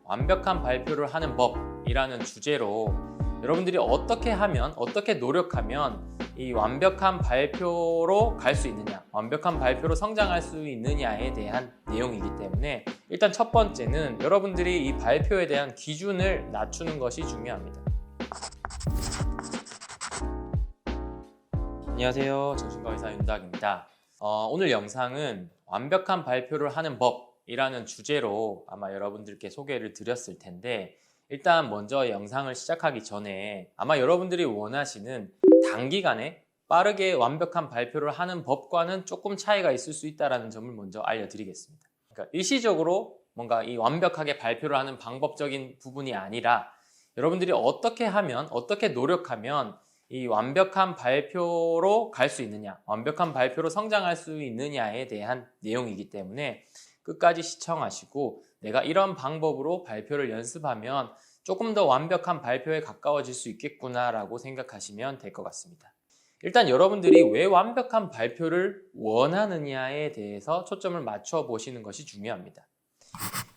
완벽한 발표를 하는 법이라는 주제로 여러분들이 어떻게 하면, 어떻게 노력하면 이 완벽한 발표로 갈 수 있느냐, 완벽한 발표로 성장할 수 있느냐에 대한 내용이기 때문에 일단 첫 번째는 여러분들이 이 발표에 대한 기준을 낮추는 것이 중요합니다. 안녕하세요. 정신과 의사 윤닥입니다. 오늘 영상은 완벽한 발표를 하는 법이라는 주제로 아마 여러분들께 소개를 드렸을 텐데, 일단 먼저 영상을 시작하기 전에 아마 여러분들이 원하시는 단기간에 빠르게 완벽한 발표를 하는 법과는 조금 차이가 있을 수 있다는 점을 먼저 알려드리겠습니다. 그러니까 일시적으로 뭔가 이 완벽하게 발표를 하는 방법적인 부분이 아니라 여러분들이 어떻게 하면, 어떻게 노력하면 이 완벽한 발표로 갈 수 있느냐, 완벽한 발표로 성장할 수 있느냐에 대한 내용이기 때문에 끝까지 시청하시고 내가 이런 방법으로 발표를 연습하면 조금 더 완벽한 발표에 가까워질 수 있겠구나 라고 생각하시면 될 것 같습니다. 일단 여러분들이 왜 완벽한 발표를 원하느냐에 대해서 초점을 맞춰 보시는 것이 중요합니다.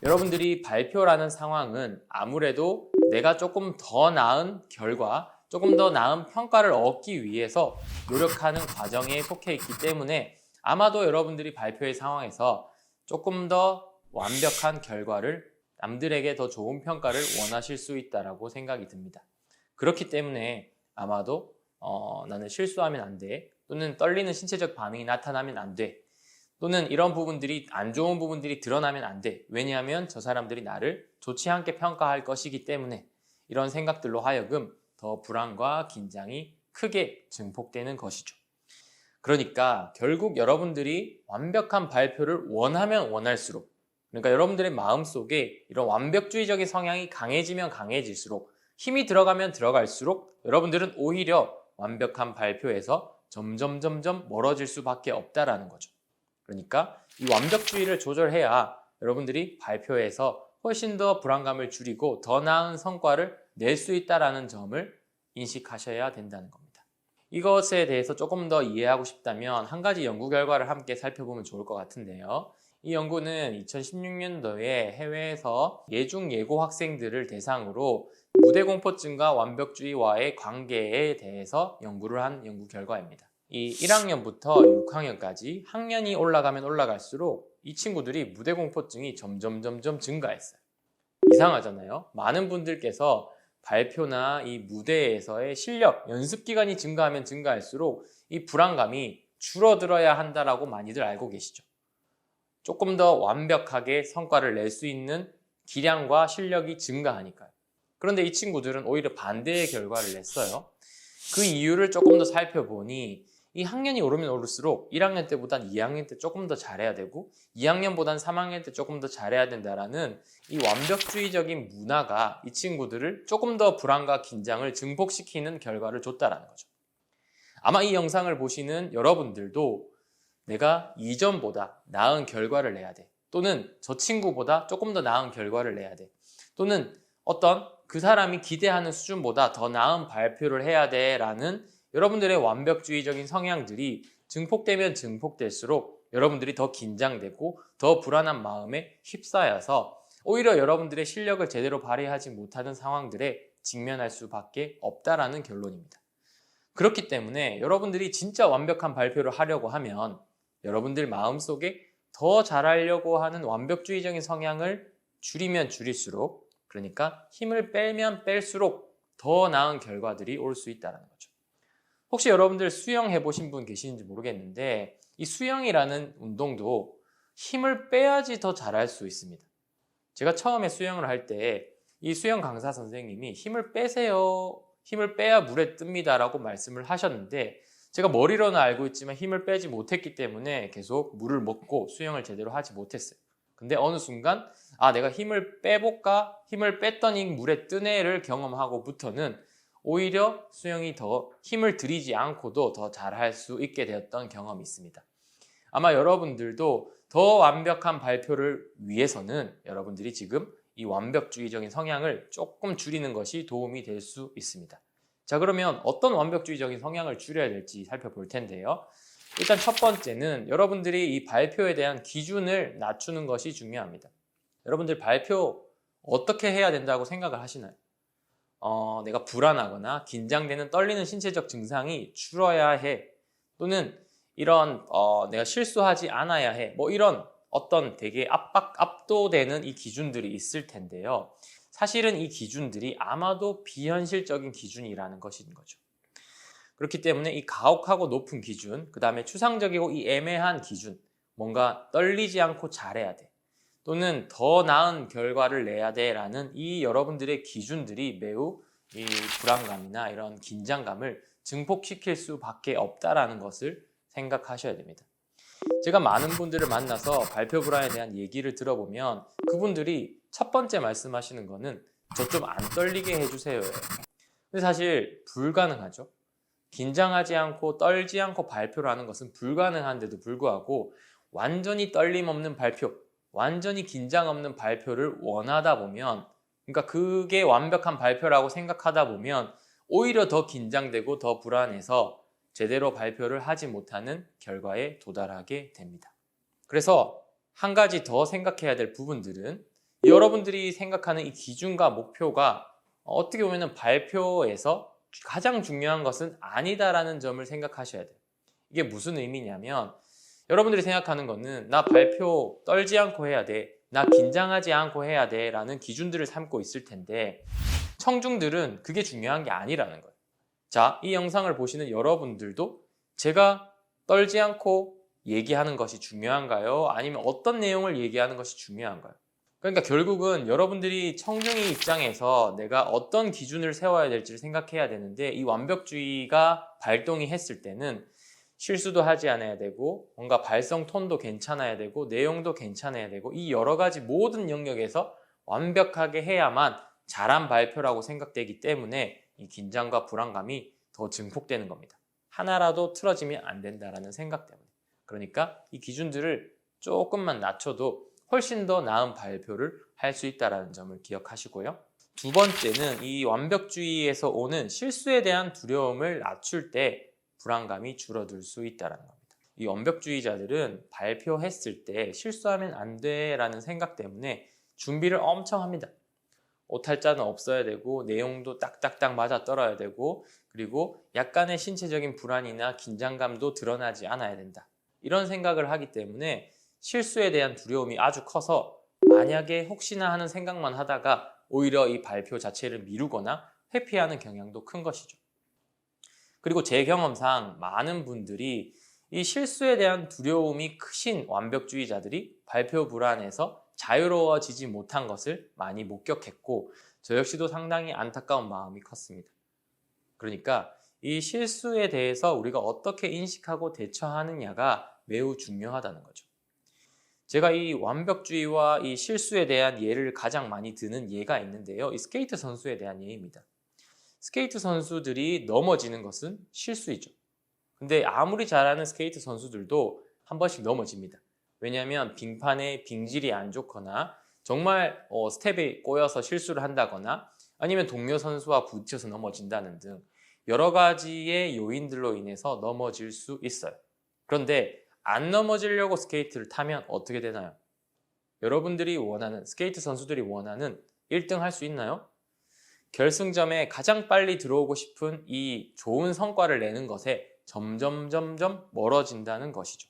여러분들이 발표라는 상황은 아무래도 내가 조금 더 나은 결과, 조금 더 나은 평가를 얻기 위해서 노력하는 과정에 속해 있기 때문에 아마도 여러분들이 발표의 상황에서 조금 더 완벽한 결과를, 남들에게 더 좋은 평가를 원하실 수 있다고 생각이 듭니다. 그렇기 때문에 아마도 나는 실수하면 안 돼, 또는 떨리는 신체적 반응이 나타나면 안 돼, 또는 이런 부분들이, 안 좋은 부분들이 드러나면 안 돼. 왜냐하면 저 사람들이 나를 좋지 않게 평가할 것이기 때문에 이런 생각들로 하여금 더 불안과 긴장이 크게 증폭되는 것이죠. 그러니까 결국 여러분들이 완벽한 발표를 원하면 원할수록, 그러니까 여러분들의 마음속에 이런 완벽주의적인 성향이 강해지면 강해질수록, 힘이 들어가면 들어갈수록 여러분들은 오히려 완벽한 발표에서 점점 멀어질 수밖에 없다라는 거죠. 그러니까 이 완벽주의를 조절해야 여러분들이 발표에서 훨씬 더 불안감을 줄이고 더 나은 성과를 낼 수 있다는 점을 인식하셔야 된다는 겁니다. 이것에 대해서 조금 더 이해하고 싶다면 한 가지 연구 결과를 함께 살펴보면 좋을 것 같은데요. 이 연구는 2016년도에 해외에서 예중 예고 학생들을 대상으로 무대공포증과 완벽주의와의 관계에 대해서 연구를 한 연구 결과입니다. 이 1학년부터 6학년까지 학년이 올라가면 올라갈수록 이 친구들이 무대공포증이 점점 증가했어요. 이상하잖아요. 많은 분들께서 발표나 이 무대에서의 실력, 연습 기간이 증가하면 증가할수록 이 불안감이 줄어들어야 한다라고 많이들 알고 계시죠. 조금 더 완벽하게 성과를 낼 수 있는 기량과 실력이 증가하니까요. 그런데 이 친구들은 오히려 반대의 결과를 냈어요. 그 이유를 조금 더 살펴보니 이 학년이 오르면 오를수록 1학년 때보단 2학년 때 조금 더 잘해야 되고 2학년보단 3학년 때 조금 더 잘해야 된다라는 이 완벽주의적인 문화가 이 친구들을 조금 더 불안과 긴장을 증폭시키는 결과를 줬다라는 거죠. 아마 이 영상을 보시는 여러분들도 내가 이전보다 나은 결과를 내야 돼, 또는 저 친구보다 조금 더 나은 결과를 내야 돼, 또는 어떤 그 사람이 기대하는 수준보다 더 나은 발표를 해야 돼 라는 여러분들의 완벽주의적인 성향들이 증폭되면 증폭될수록 여러분들이 더 긴장되고 더 불안한 마음에 휩싸여서 오히려 여러분들의 실력을 제대로 발휘하지 못하는 상황들에 직면할 수밖에 없다라는 결론입니다. 그렇기 때문에 여러분들이 진짜 완벽한 발표를 하려고 하면 여러분들 마음속에 더 잘하려고 하는 완벽주의적인 성향을 줄이면 줄일수록, 그러니까 힘을 빼면 뺄수록 더 나은 결과들이 올 수 있다는 거죠. 혹시 여러분들 수영 해보신 분 계시는지 모르겠는데 이 수영이라는 운동도 힘을 빼야지 더 잘할 수 있습니다. 제가 처음에 수영을 할 때 이 수영 강사 선생님이 힘을 빼세요, 힘을 빼야 물에 뜹니다 라고 말씀을 하셨는데 제가 머리로는 알고 있지만 힘을 빼지 못했기 때문에 계속 물을 먹고 수영을 제대로 하지 못했어요. 근데 어느 순간 내가 힘을 빼볼까? 힘을 뺐더니 물에 뜨네를 경험하고부터는 오히려 수영이 더 힘을 들이지 않고도 더 잘할 수 있게 되었던 경험이 있습니다. 아마 여러분들도 더 완벽한 발표를 위해서는 여러분들이 지금 이 완벽주의적인 성향을 조금 줄이는 것이 도움이 될 수 있습니다. 자, 그러면 어떤 완벽주의적인 성향을 줄여야 될지 살펴볼 텐데요. 일단 첫 번째는 여러분들이 이 발표에 대한 기준을 낮추는 것이 중요합니다. 여러분들 발표 어떻게 해야 된다고 생각을 하시나요? 내가 불안하거나 긴장되는 떨리는 신체적 증상이 줄어야 해. 또는 이런 내가 실수하지 않아야 해. 뭐 이런 어떤 되게 압도되는 이 기준들이 있을 텐데요. 사실은 이 기준들이 아마도 비현실적인 기준이라는 것인 거죠. 그렇기 때문에 이 가혹하고 높은 기준, 그 다음에 추상적이고 이 애매한 기준, 뭔가 떨리지 않고 잘해야 돼. 또는 더 나은 결과를 내야 돼라는 이 여러분들의 기준들이 매우 이 불안감이나 이런 긴장감을 증폭시킬 수밖에 없다라는 것을 생각하셔야 됩니다. 제가 많은 분들을 만나서 발표 불안에 대한 얘기를 들어보면 그분들이 첫 번째 말씀하시는 거는 저 좀 안 떨리게 해주세요. 근데 사실 불가능하죠. 긴장하지 않고 떨지 않고 발표를 하는 것은 불가능한데도 불구하고 완전히 떨림 없는 발표, 완전히 긴장 없는 발표를 원하다 보면, 그러니까 그게 완벽한 발표라고 생각하다 보면 오히려 더 긴장되고 더 불안해서 제대로 발표를 하지 못하는 결과에 도달하게 됩니다. 그래서 한 가지 더 생각해야 될 부분들은 여러분들이 생각하는 이 기준과 목표가 어떻게 보면 발표에서 가장 중요한 것은 아니다라는 점을 생각하셔야 돼요. 이게 무슨 의미냐면 여러분들이 생각하는 거는 나 발표 떨지 않고 해야 돼, 나 긴장하지 않고 해야 돼 라는 기준들을 삼고 있을 텐데 청중들은 그게 중요한 게 아니라는 거예요. 자, 이 영상을 보시는 여러분들도 제가 떨지 않고 얘기하는 것이 중요한가요? 아니면 어떤 내용을 얘기하는 것이 중요한가요? 그러니까 결국은 여러분들이 청중의 입장에서 내가 어떤 기준을 세워야 될지를 생각해야 되는데 이 완벽주의가 발동이 했을 때는 실수도 하지 않아야 되고 뭔가 발성 톤도 괜찮아야 되고 내용도 괜찮아야 되고 이 여러 가지 모든 영역에서 완벽하게 해야만 잘한 발표라고 생각되기 때문에 이 긴장과 불안감이 더 증폭되는 겁니다. 하나라도 틀어지면 안 된다라는 생각 때문에. 그러니까 이 기준들을 조금만 낮춰도 훨씬 더 나은 발표를 할 수 있다는 점을 기억하시고요. 두 번째는 이 완벽주의에서 오는 실수에 대한 두려움을 낮출 때 불안감이 줄어들 수 있다는 겁니다. 이 완벽주의자들은 발표했을 때 실수하면 안 돼라는 생각 때문에 준비를 엄청 합니다. 오탈자는 없어야 되고 내용도 딱딱딱 맞아 떨어야 되고 그리고 약간의 신체적인 불안이나 긴장감도 드러나지 않아야 된다. 이런 생각을 하기 때문에 실수에 대한 두려움이 아주 커서 만약에 혹시나 하는 생각만 하다가 오히려 이 발표 자체를 미루거나 회피하는 경향도 큰 것이죠. 그리고 제 경험상 많은 분들이 이 실수에 대한 두려움이 크신 완벽주의자들이 발표 불안에서 자유로워지지 못한 것을 많이 목격했고 저 역시도 상당히 안타까운 마음이 컸습니다. 그러니까 이 실수에 대해서 우리가 어떻게 인식하고 대처하느냐가 매우 중요하다는 거죠. 제가 이 완벽주의와 이 실수에 대한 예를 가장 많이 드는 예가 있는데요. 이 스케이트 선수에 대한 예입니다. 스케이트 선수들이 넘어지는 것은 실수이죠. 근데 아무리 잘하는 스케이트 선수들도 한 번씩 넘어집니다. 왜냐하면 빙판의 빙질이 안 좋거나 정말 스텝이 꼬여서 실수를 한다거나 아니면 동료 선수와 부딪혀서 넘어진다는 등 여러 가지의 요인들로 인해서 넘어질 수 있어요. 그런데 안 넘어지려고 스케이트를 타면 어떻게 되나요? 여러분들이 원하는, 스케이트 선수들이 원하는 1등 할 수 있나요? 결승점에 가장 빨리 들어오고 싶은 이 좋은 성과를 내는 것에 점점 멀어진다는 것이죠.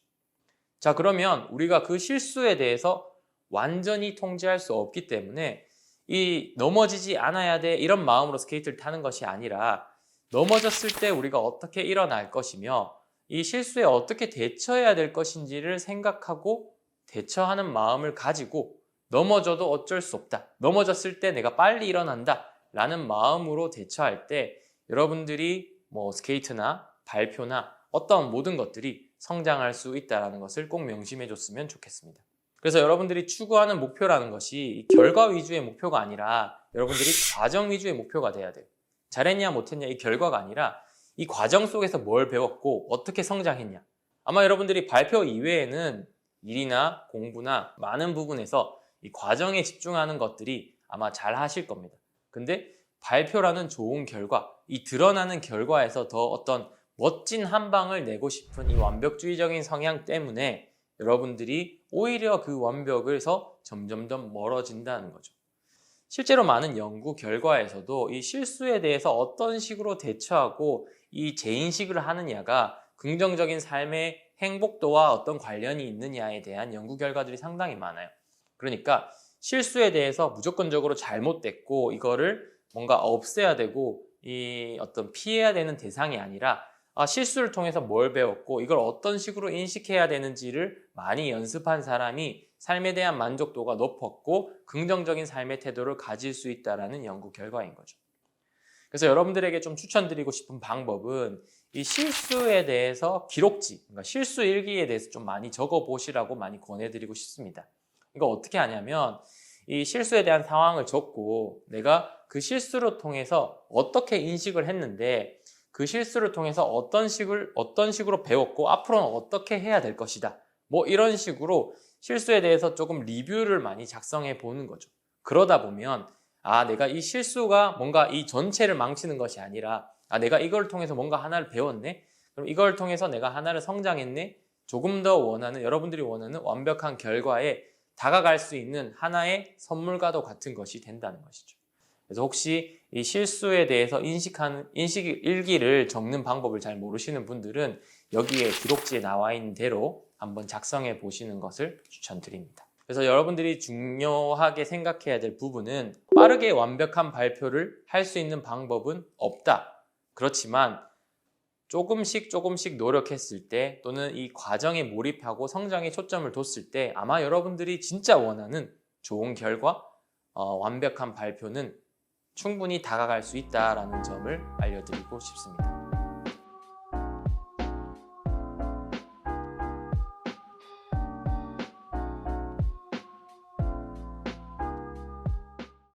자, 그러면 우리가 그 실수에 대해서 완전히 통제할 수 없기 때문에 이 넘어지지 않아야 돼 이런 마음으로 스케이트를 타는 것이 아니라 넘어졌을 때 우리가 어떻게 일어날 것이며 이 실수에 어떻게 대처해야 될 것인지를 생각하고 대처하는 마음을 가지고 넘어져도 어쩔 수 없다. 넘어졌을 때 내가 빨리 일어난다. 라는 마음으로 대처할 때 여러분들이 뭐 스케이트나 발표나 어떤 모든 것들이 성장할 수 있다는 것을 꼭 명심해 줬으면 좋겠습니다. 그래서 여러분들이 추구하는 목표라는 것이 결과 위주의 목표가 아니라 여러분들이 과정 위주의 목표가 돼야 돼요. 잘했냐 못했냐 이 결과가 아니라 이 과정 속에서 뭘 배웠고 어떻게 성장했냐. 아마 여러분들이 발표 이외에는 일이나 공부나 많은 부분에서 이 과정에 집중하는 것들이 아마 잘 하실 겁니다. 근데 발표라는 좋은 결과, 이 드러나는 결과에서 더 어떤 멋진 한 방을 내고 싶은 이 완벽주의적인 성향 때문에 여러분들이 오히려 그 완벽에서 점점 더 멀어진다는 거죠. 실제로 많은 연구 결과에서도 이 실수에 대해서 어떤 식으로 대처하고 이 재인식을 하느냐가 긍정적인 삶의 행복도와 어떤 관련이 있느냐에 대한 연구 결과들이 상당히 많아요. 그러니까 실수에 대해서 무조건적으로 잘못됐고 이거를 뭔가 없애야 되고 이 어떤 피해야 되는 대상이 아니라 실수를 통해서 뭘 배웠고 이걸 어떤 식으로 인식해야 되는지를 많이 연습한 사람이 삶에 대한 만족도가 높았고 긍정적인 삶의 태도를 가질 수 있다는 연구 결과인 거죠. 그래서 여러분들에게 좀 추천드리고 싶은 방법은 이 실수에 대해서 기록지, 그러니까 실수 일기에 대해서 좀 많이 적어보시라고 많이 권해드리고 싶습니다. 이거 어떻게 하냐면 이 실수에 대한 상황을 적고 내가 그 실수를 통해서 어떻게 인식을 했는데 그 실수를 통해서 어떤 식으로 배웠고 앞으로는 어떻게 해야 될 것이다. 뭐 이런 식으로 실수에 대해서 조금 리뷰를 많이 작성해 보는 거죠. 그러다 보면 내가 이 실수가 뭔가 이 전체를 망치는 것이 아니라 내가 이걸 통해서 뭔가 하나를 배웠네? 그럼 이걸 통해서 내가 하나를 성장했네? 조금 더 여러분들이 원하는 완벽한 결과에 다가갈 수 있는 하나의 선물과도 같은 것이 된다는 것이죠. 그래서 혹시 이 실수에 대해서 인식 일기를 적는 방법을 잘 모르시는 분들은 여기에 기록지에 나와 있는 대로 한번 작성해 보시는 것을 추천드립니다. 그래서 여러분들이 중요하게 생각해야 될 부분은 빠르게 완벽한 발표를 할 수 있는 방법은 없다. 그렇지만 조금씩 노력했을 때 또는 이 과정에 몰입하고 성장에 초점을 뒀을 때 아마 여러분들이 진짜 원하는 좋은 결과, 완벽한 발표는 충분히 다가갈 수 있다는 점을 알려드리고 싶습니다.